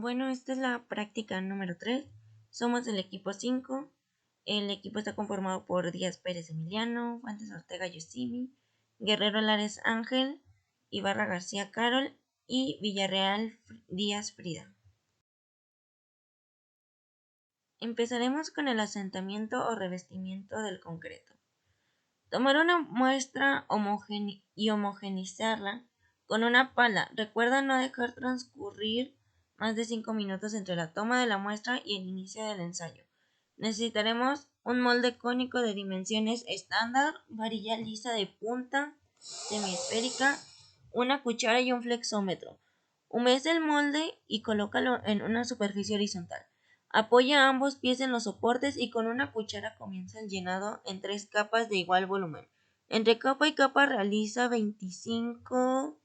Bueno, esta es la práctica número 3. Somos el equipo 5. El equipo está conformado por Díaz Pérez Emiliano, Fuentes Ortega Yosimi, Guerrero Lares Ángel, Ibarra García Carol y Villarreal Díaz Frida. Empezaremos con el asentamiento o revestimiento del concreto. Tomar una muestra y homogeneizarla con una pala. Recuerda no dejar transcurrir más de 5 minutos entre la toma de la muestra y el inicio del ensayo. Necesitaremos un molde cónico de dimensiones estándar, varilla lisa de punta semiesférica, una cuchara y un flexómetro. Humedece el molde y colócalo en una superficie horizontal. Apoya ambos pies en los soportes y con una cuchara comienza el llenado en 3 capas de igual volumen. Entre capa y capa realiza 25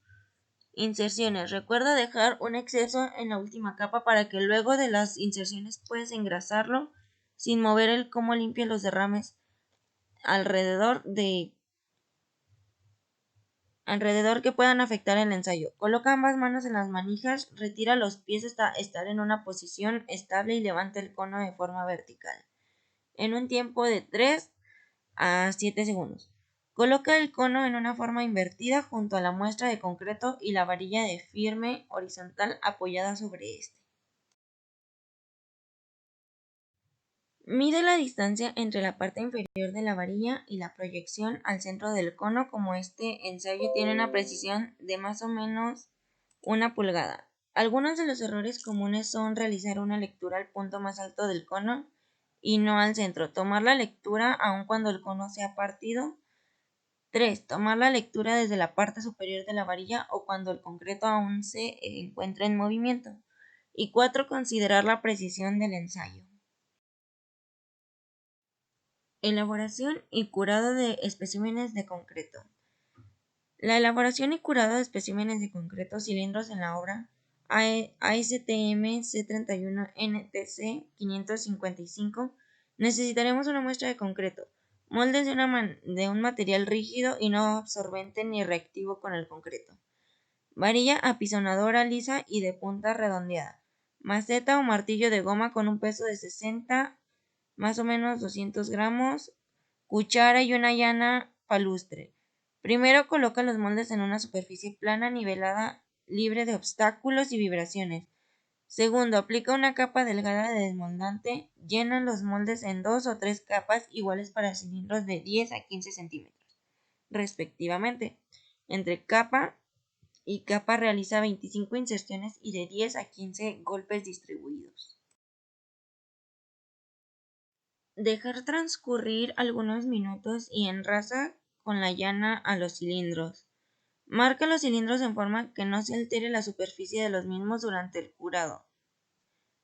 inserciones. Recuerda dejar un exceso en la última capa para que luego de las inserciones puedas engrasarlo sin mover el cómo limpia los derrames alrededor que puedan afectar el ensayo. Coloca ambas manos en las manijas, retira los pies hasta estar en una posición estable y levanta el cono de forma vertical en un tiempo de 3 a 7 segundos. Coloca el cono en una forma invertida junto a la muestra de concreto y la varilla de firme horizontal apoyada sobre este. Mide la distancia entre la parte inferior de la varilla y la proyección al centro del cono, como este ensayo tiene una precisión de más o menos 1 pulgada. Algunos de los errores comunes son realizar una lectura al punto más alto del cono y no al centro. Tomar la lectura aun cuando el cono se ha partido. 3. Tomar la lectura desde la parte superior de la varilla o cuando el concreto aún se encuentra en movimiento. Y 4. Considerar la precisión del ensayo. Elaboración y curado de especímenes de concreto. La elaboración y curado de especímenes de concreto cilindros en la obra ASTM C31 NTC 555 necesitaremos una muestra de concreto, moldes de un material rígido y no absorbente ni reactivo con el concreto, varilla apisonadora lisa y de punta redondeada, maceta o martillo de goma con un peso de 60 más o menos 200 gramos, cuchara y una llana palustre. Primero coloca los moldes en una superficie plana, nivelada, libre de obstáculos y vibraciones. Segundo, aplica una capa delgada de desmoldante. Llena los moldes en 2 o 3 capas iguales para cilindros de 10 a 15 centímetros, respectivamente. Entre capa y capa realiza 25 inserciones y de 10 a 15 golpes distribuidos. Dejar transcurrir algunos minutos y enrasa con la llana a los cilindros. Marca los cilindros en forma que no se altere la superficie de los mismos durante el curado.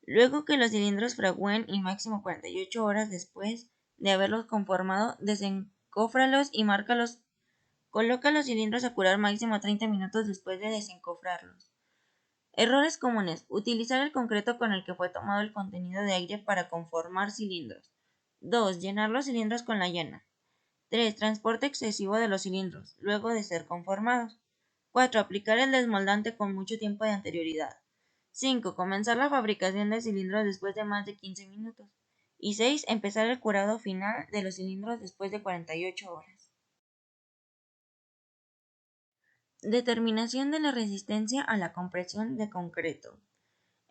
Luego que los cilindros fragüen y máximo 48 horas después de haberlos conformado, desencófralos y márcalos. Coloca los cilindros a curar máximo 30 minutos después de desencofrarlos. Errores comunes. Utilizar el concreto con el que fue tomado el contenido de aire para conformar cilindros. 2. Llenar los cilindros con la llana. 3. Transporte excesivo de los cilindros, luego de ser conformados. 4. Aplicar el desmoldante con mucho tiempo de anterioridad. 5. Comenzar la fabricación de cilindros después de más de 15 minutos. Y 6. Empezar el curado final de los cilindros después de 48 horas. Determinación de la resistencia a la compresión de concreto.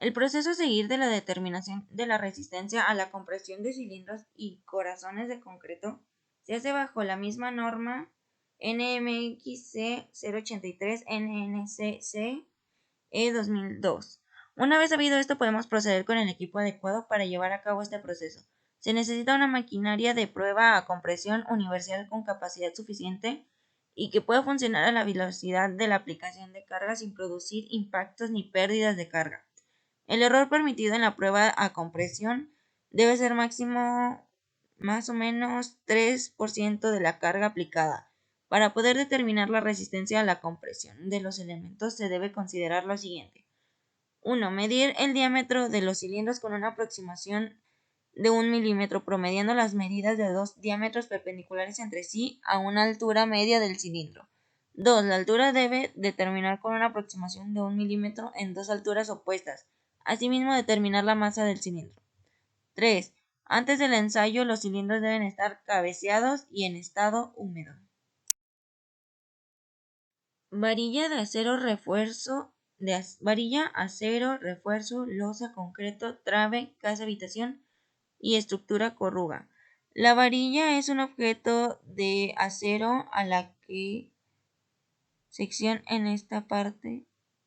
El proceso a seguir de la determinación de la resistencia a la compresión de cilindros y corazones de concreto se hace bajo la misma norma NMXC 083 NNCC E 2002. Una vez sabido esto, podemos proceder con el equipo adecuado para llevar a cabo este proceso. Se necesita una maquinaria de prueba a compresión universal con capacidad suficiente y que pueda funcionar a la velocidad de la aplicación de carga sin producir impactos ni pérdidas de carga. El error permitido en la prueba a compresión debe ser máximo más o menos 3% de la carga aplicada. Para poder determinar la resistencia a la compresión de los elementos se debe considerar lo siguiente. 1. Medir el diámetro de los cilindros con una aproximación de 1 milímetro, promediando las medidas de 2 diámetros perpendiculares entre sí a una altura media del cilindro. 2. La altura debe determinar con una aproximación de 1 milímetro en 2 alturas opuestas, Asimismo, determinar la masa del cilindro. 3. Antes del ensayo, los cilindros deben estar cabeceados y en estado húmedo. Varilla de acero, refuerzo, losa, concreto, trave, casa habitación y estructura corruga. La varilla es un objeto de acero a la que sección en esta parte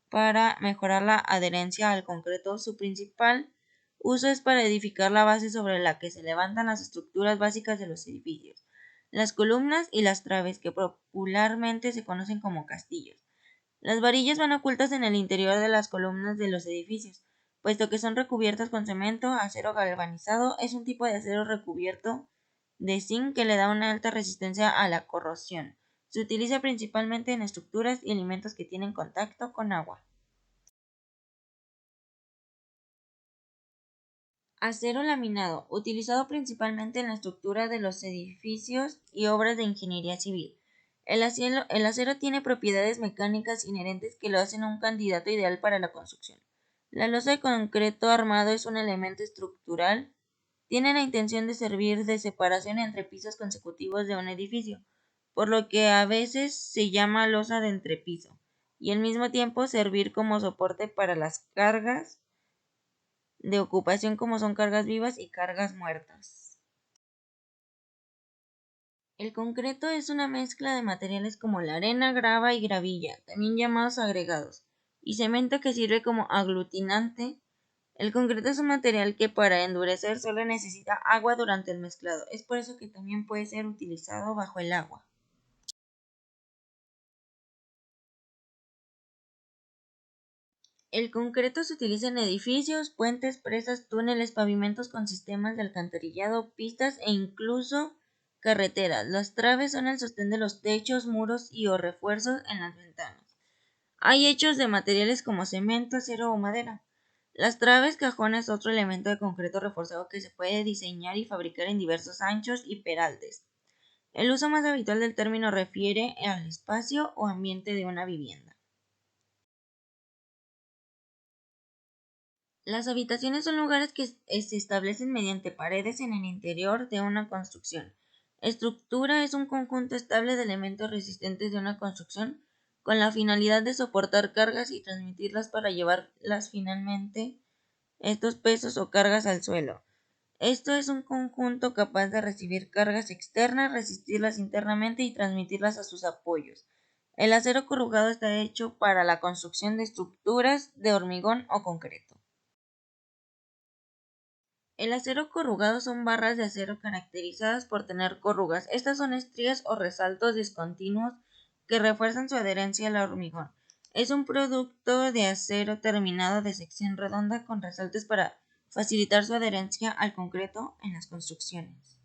para mejorar la adherencia al concreto. Su principal uso es para edificar la base sobre la que se levantan las estructuras básicas de los edificios, las columnas y las traves, que popularmente se conocen como castillos. Las varillas van ocultas en el interior de las columnas de los edificios, puesto que son recubiertas con cemento. Acero galvanizado es un tipo de acero recubierto de zinc que le da una alta resistencia a la corrosión. Se utiliza principalmente en estructuras y alimentos que tienen contacto con agua. Acero laminado, utilizado principalmente en la estructura de los edificios y obras de ingeniería civil. El acero tiene propiedades mecánicas inherentes que lo hacen un candidato ideal para la construcción. La losa de concreto armado es un elemento estructural. Tiene la intención de servir de separación entre pisos consecutivos de un edificio, por lo que a veces se llama losa de entrepiso, y al mismo tiempo servir como soporte para las cargas de ocupación, como son cargas vivas y cargas muertas. El concreto es una mezcla de materiales como la arena, grava y gravilla, también llamados agregados, y cemento, que sirve como aglutinante. El concreto es un material que para endurecer solo necesita agua durante el mezclado. Es por eso que también puede ser utilizado bajo el agua. El concreto se utiliza en edificios, puentes, presas, túneles, pavimentos con sistemas de alcantarillado, pistas e incluso carreteras. Las traves son el sostén de los techos, muros y o refuerzos en las ventanas. Hay hechos de materiales como cemento, acero o madera. Las traves cajones, otro elemento de concreto reforzado que se puede diseñar y fabricar en diversos anchos y peraltes. El uso más habitual del término refiere al espacio o ambiente de una vivienda. Las habitaciones son lugares que se establecen mediante paredes en el interior de una construcción. Estructura es un conjunto estable de elementos resistentes de una construcción con la finalidad de soportar cargas y transmitirlas para llevarlas finalmente estos pesos o cargas al suelo. Esto es un conjunto capaz de recibir cargas externas, resistirlas internamente y transmitirlas a sus apoyos. El acero corrugado está hecho para la construcción de estructuras de hormigón o concreto. El acero corrugado son barras de acero caracterizadas por tener corrugas. Estas son estrías o resaltos discontinuos que refuerzan su adherencia al hormigón. Es un producto de acero terminado de sección redonda con resaltes para facilitar su adherencia al concreto en las construcciones.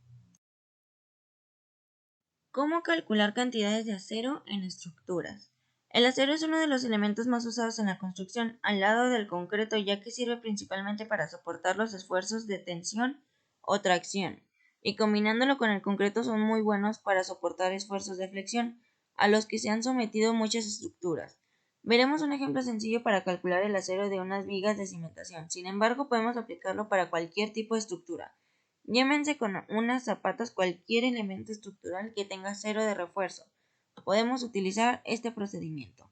¿Cómo calcular cantidades de acero en estructuras? El acero es uno de los elementos más usados en la construcción, al lado del concreto, ya que sirve principalmente para soportar los esfuerzos de tensión o tracción, y combinándolo con el concreto son muy buenos para soportar esfuerzos de flexión, a los que se han sometido muchas estructuras. Veremos un ejemplo sencillo para calcular el acero de unas vigas de cimentación. Sin embargo, podemos aplicarlo para cualquier tipo de estructura. Llámense con unas zapatas cualquier elemento estructural que tenga acero de refuerzo. Podemos utilizar este procedimiento.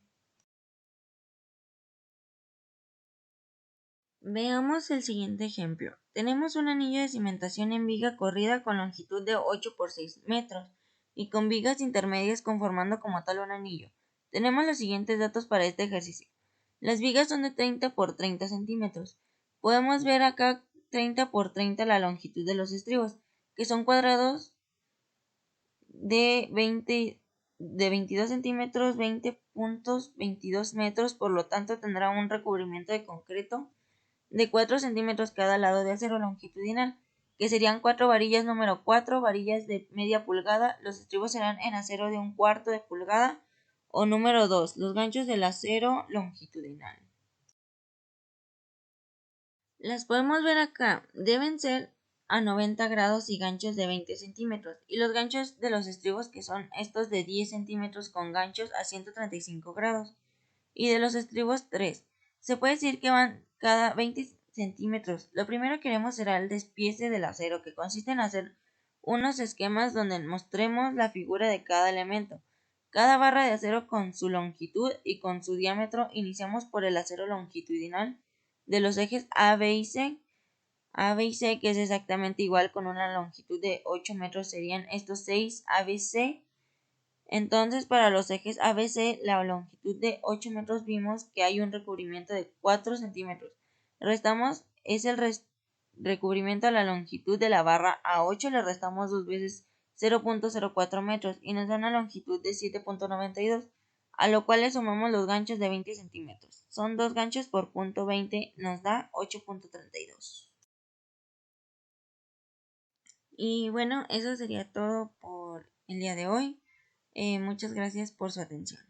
Veamos el siguiente ejemplo. Tenemos un anillo de cimentación en viga corrida con longitud de 8 por 6 metros y con vigas intermedias conformando como tal un anillo. Tenemos los siguientes datos para este ejercicio. Las vigas son de 30 por 30 centímetros. Podemos ver acá 30 por 30 la longitud de los estribos, que son cuadrados de 22 centímetros, 20.22 metros, por lo tanto tendrá un recubrimiento de concreto de 4 centímetros cada lado de acero longitudinal, que serían 4 varillas número 4, varillas de media pulgada. Los estribos serán en acero de 1/4 de pulgada, o número 2, los ganchos del acero longitudinal. Las podemos ver acá, deben ser a 90 grados y ganchos de 20 centímetros, y los ganchos de los estribos, que son estos de 10 centímetros con ganchos a 135 grados, y de los estribos 3. Se puede decir que van cada 20 centímetros. Lo primero que haremos será el despiece del acero, que consiste en hacer unos esquemas donde mostremos la figura de cada elemento. Cada barra de acero con su longitud y con su diámetro. Iniciamos por el acero longitudinal de los ejes A, B y C. A, B y C, que es exactamente igual, con una longitud de 8 metros, serían estos 6 ABC. Entonces, para los ejes ABC, la longitud de 8 metros, vimos que hay un recubrimiento de 4 centímetros. Restamos recubrimiento a la longitud de la barra A8, le restamos 2 veces 0.04 metros y nos da una longitud de 7.92, a lo cual le sumamos los ganchos de 20 centímetros. Son 2 ganchos por punto 20, nos da 8.32. Y bueno, eso sería todo por el día de hoy. Muchas gracias por su atención.